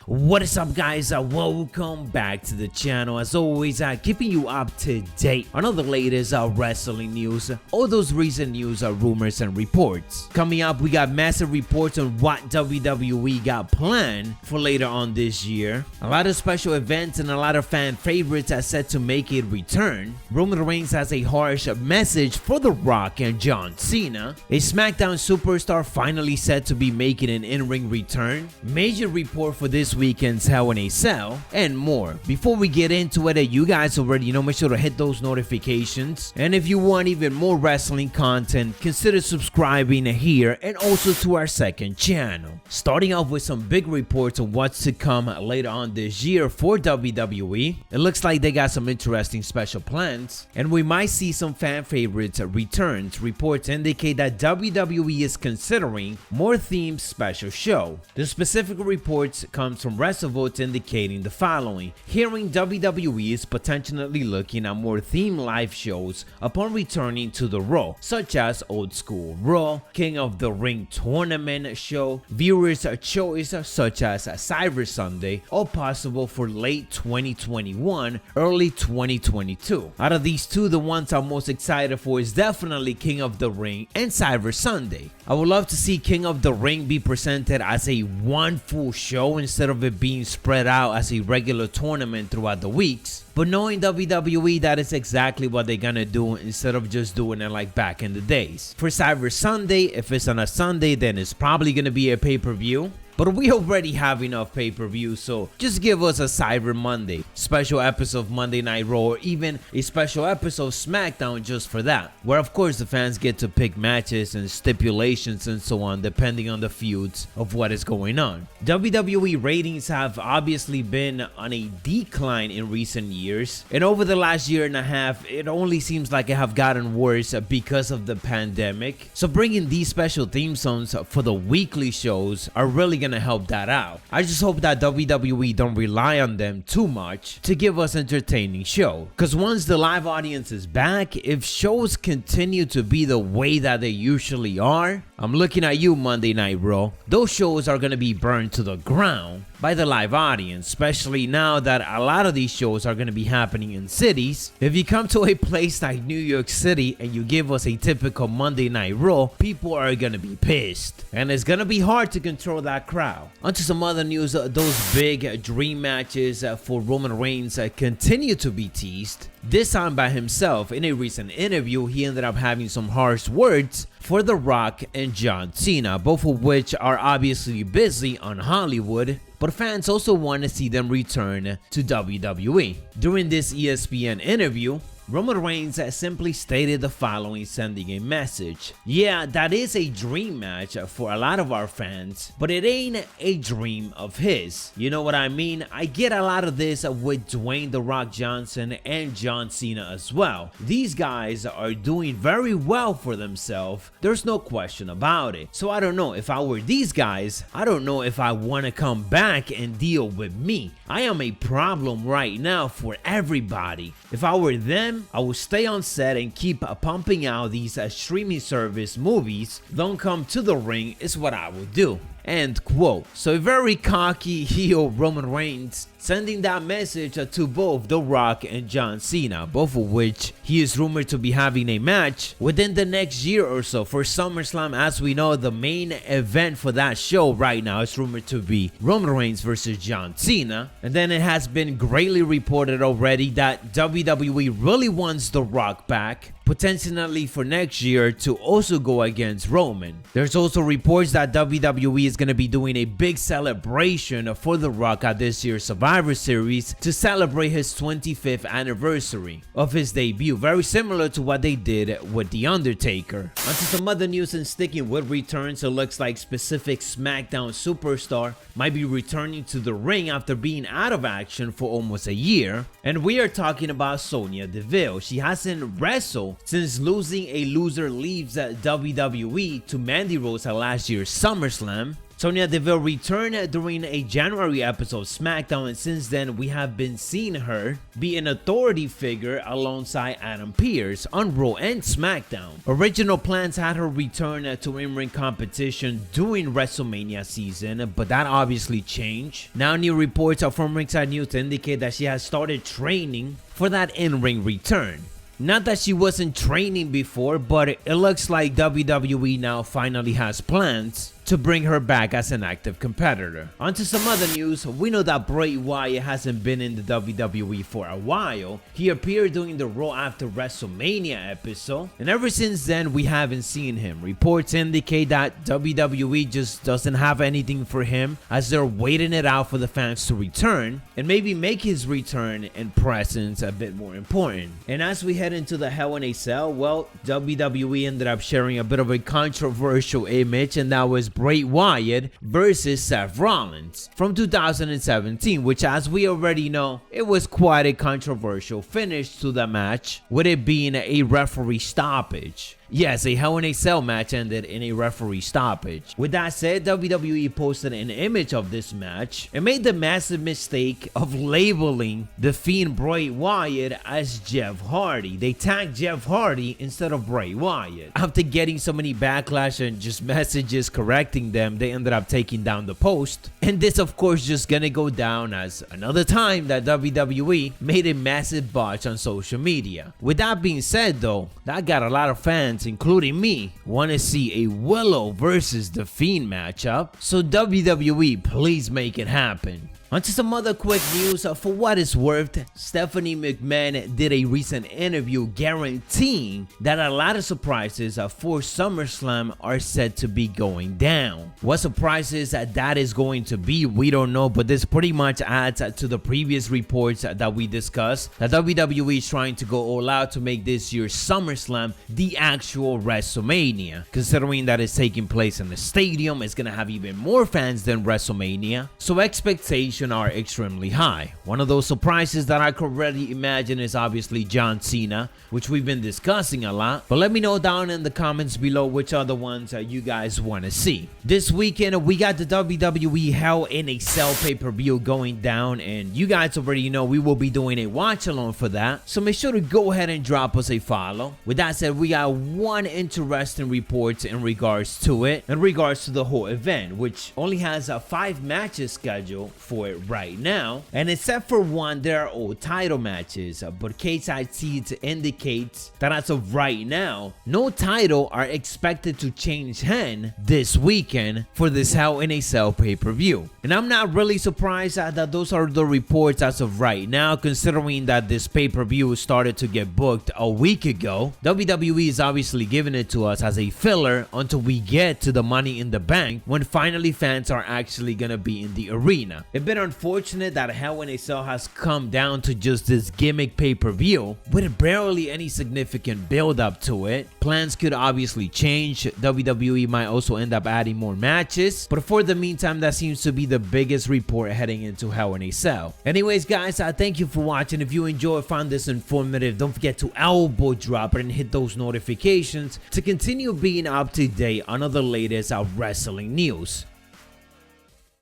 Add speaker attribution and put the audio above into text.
Speaker 1: What is up, guys? Welcome back to the channel. As always, keeping you up to date on all the latest wrestling news, all those recent news, rumors and reports. Coming up, we got massive reports on what WWE got planned for later on this year. A lot of special events and a lot of fan favorites are set to make it return. Roman Reigns has a harsh message for The Rock and John Cena. A SmackDown superstar finally set to be making an in-ring return. Major report for this weekend's Hell in a Cell, and more. Before we get into it, you guys already know, make sure to hit those notifications. And if you want even more wrestling content, consider subscribing here and also to our second channel. Starting off with some big reports on what's to come later on this year for WWE. It looks like they got some interesting special plans, and we might see some fan favorites returns. Reports indicate that WWE is considering more themed special show. The specific reports comes from WrestleVotes indicating the following. Hearing WWE is potentially looking at more themed live shows upon returning to the Raw, such as Old School Raw, King of the Ring Tournament show, viewers' choice such as Cyber Sunday, all possible for late 2021, early 2022. Out of these two, the ones I'm most excited for is definitely King of the Ring and Cyber Sunday. I would love to see King of the Ring be presented as a one full show instead of it being spread out as a regular tournament throughout the weeks. But knowing WWE, that is exactly what they're gonna do instead of just doing it like back in the days. For Cyber Sunday, if it's on a Sunday, then it's probably gonna be a pay-per-view. But we already have enough pay-per-view, so just give us a Cyber Monday, special episode of Monday Night Raw, or even a special episode of SmackDown just for that, where of course the fans get to pick matches and stipulations and so on depending on the feuds of what is going on. WWE ratings have obviously been on a decline in recent years, and over the last year and a half, it only seems like it have gotten worse because of the pandemic. So bringing these special theme songs for the weekly shows are really gonna help that out. I just hope that WWE don't rely on them too much to give us entertaining show, because once the live audience is back, if shows continue to be the way that they usually are, I'm looking at you, Monday Night Raw, those shows are gonna be burned to the ground by the live audience, especially now that a lot of these shows are going to be happening in cities. If you come to a place like New York City and you give us a typical Monday Night Raw, people are going to be pissed, and it's going to be hard to control that crowd. Onto some other news, those big dream matches for Roman Reigns continue to be teased. This time by himself. In a recent interview, he ended up having some harsh words for The Rock and John Cena, both of which are obviously busy on Hollywood, but fans also want to see them return to WWE. During this ESPN interview, Roman Reigns simply stated the following, sending a message. Yeah, that is a dream match for a lot of our fans, but it ain't a dream of his. You know what I mean? I get a lot of this with Dwayne "The Rock" Johnson and John Cena as well. These guys are doing very well for themselves. There's no question about it. So I don't know, if I were these guys, I don't know if I want to come back and deal with me. I am a problem right now for everybody. If I were them, I would stay on set and keep pumping out these streaming service movies. Don't come to the ring is what I would do. End quote. So a very cocky heel Roman Reigns sending that message to both The Rock and John Cena, both of which he is rumored to be having a match within the next year or so for SummerSlam. As we know, the main event for that show right now is rumored to be Roman Reigns versus John Cena. And then it has been greatly reported already that WWE really wants The Rock back, potentially for next year to also go against Roman. There's also reports that WWE is going to be doing a big celebration for The Rock at this year's Survivor Series to celebrate his 25th anniversary of his debut, very similar to what they did with The Undertaker. Onto some other news, and sticking with returns, it looks like specific SmackDown superstar might be returning to the ring after being out of action for almost a year, and we are talking about Sonya Deville. She hasn't wrestled since losing a Loser Leaves WWE to Mandy Rose at last year's SummerSlam. Sonya Deville returned during a January episode of SmackDown, and since then we have been seeing her be an authority figure alongside Adam Pearce on Raw and SmackDown. Original plans had her return to in-ring competition during WrestleMania season, but that obviously changed. Now new reports are from Ringside News to indicate that she has started training for that in-ring return. Not that she wasn't training before, but it looks like WWE now finally has plans to bring her back as an active competitor. On to some other news. We know that Bray Wyatt hasn't been in the WWE for a while. He appeared during the Raw After WrestleMania episode, and ever since then we haven't seen him. Reports indicate that WWE just doesn't have anything for him, as they're waiting it out for the fans to return and maybe make his return and presence a bit more important. And as we head into the Hell in a Cell, well, WWE ended up sharing a bit of a controversial image, and that was Bray Wyatt versus Seth Rollins from 2017, which, as we already know, it was quite a controversial finish to the match, with it being a referee stoppage. Yes, a Hell in a Cell match ended in a referee stoppage. With that said, WWE posted an image of this match and made the massive mistake of labeling the Fiend Bray Wyatt as Jeff Hardy. They tagged Jeff Hardy instead of Bray Wyatt. After getting so many backlash and just messages correcting them, they ended up taking down the post. And this, of course, just gonna go down as another time that WWE made a massive botch on social media. With that being said though, that got a lot of fans, including me, want to see a Willow versus The Fiend matchup, so WWE, please make it happen. Onto some other quick news. For what it's worth, Stephanie McMahon did a recent interview guaranteeing that a lot of surprises for SummerSlam are set to be going down. What surprises that is going to be, we don't know, but this pretty much adds to the previous reports that we discussed, that WWE is trying to go all out to make this year's SummerSlam the actual WrestleMania. Considering that it's taking place in the stadium, it's going to have even more fans than WrestleMania, so expectations are extremely high. One of those surprises that I could already imagine is obviously John Cena, which we've been discussing a lot, but let me know down in the comments below which other ones you guys want to see. This weekend we got the WWE Hell in a Cell pay-per-view going down, and you guys already know we will be doing a watch along for that, so make sure to go ahead and drop us a follow. With that said, we got one interesting report in regards to it, in regards to the whole event, which only has 5 matches scheduled for it right now, and except for one, there are all title matches, but KSIT indicates that as of right now, no title are expected to change hand this weekend for this Hell in a Cell pay-per-view. And I'm not really surprised that those are the reports as of right now, considering that this pay-per-view started to get booked a week ago. WWE is obviously giving it to us as a filler until we get to the Money in the Bank, when finally fans are actually gonna be in the arena. It's been unfortunate that Hell in a Cell has come down to just this gimmick pay-per-view with barely any significant build up to it. Plans could obviously change. WWE might also end up adding more matches, but for the meantime, that seems to be the biggest report heading into Hell in a Cell. Anyways guys, thank you for watching. If you enjoyed, found this informative, don't forget to elbow drop it and hit those notifications to continue being up to date on all the latest wrestling news.